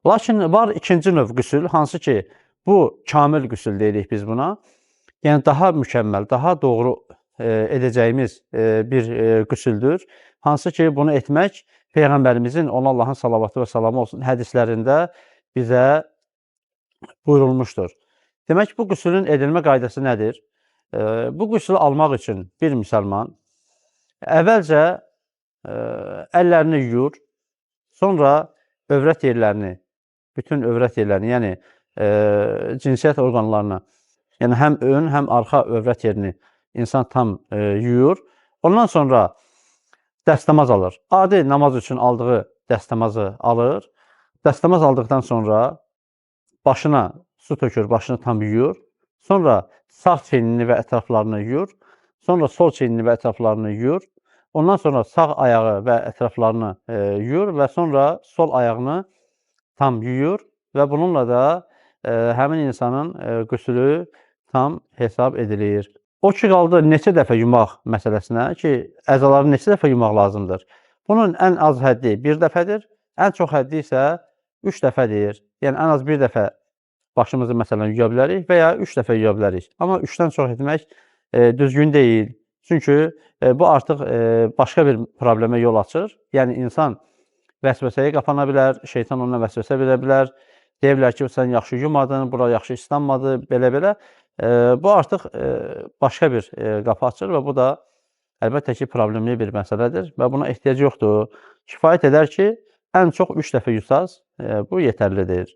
Lakin var ikinci növ qüsül, hansı ki, bu kamil qüsül deyirik biz buna. Yəni daha mükəmməl, daha doğru edəcəyimiz bir qüsüldür. Hansı ki, bunu etmək Peyğəmbərimizin, ona Allahın salavatı və salamı olsun, hədislərində bizə buyurulmuşdur. Demək, bu qüsülün edilmə qaydası nədir? Bu qüsülü almaq üçün bir müsəlman əvvəlcə əllərini yuyur, sonra övrət yerlərini, bütün övrət yerlərini, yəni cinsiyyət orqanlarını, yəni həm ön, həm arxa övrət yerini insan tam yuyur. Ondan sonra dəstəmaz alır. Adi namaz üçün aldığı dəstəmazı alır. Dəstəmaz aldıqdan sonra başına su tökür, başını tam yuyur. Sonra sağ çiynini və ətraflarını yuyur. Sonra sol çiynini və ətraflarını yuyur. Ondan sonra sağ ayağı və ətraflarını yuyur və sonra sol ayağını tam yuyur və bununla da həmin insanın qüsülü tam hesab edilir. O ki, qaldı neçə dəfə yumaq məsələsinə ki, əzaları neçə dəfə yumaq lazımdır. Bunun ən az həddi 1 dəfədir, ən çox həddi isə 3 dəfədir. Yəni, ən az 1 dəfə başımızı məsələn yuya bilərik və ya 3 dəfə yuya bilərik. Amma 3-dən çox etmək düzgün deyil. Çünki bu artıq başqa bir problemə yol açır. Yəni, insan vəsvəsəyə qapana bilər, şeytan ona vəsvəsə verə bilər. Deyə bilər ki, sən yaxşı yumadın, bura yaxşı islanmadı, belə-belə. Bu artıq başqa bir qapı açır və bu da əlbəttə ki, problemli bir məsələdir və buna ehtiyac yoxdur. Kifayət edər ki, ən çox 3 dəfə yusaz, bu yetərlidir.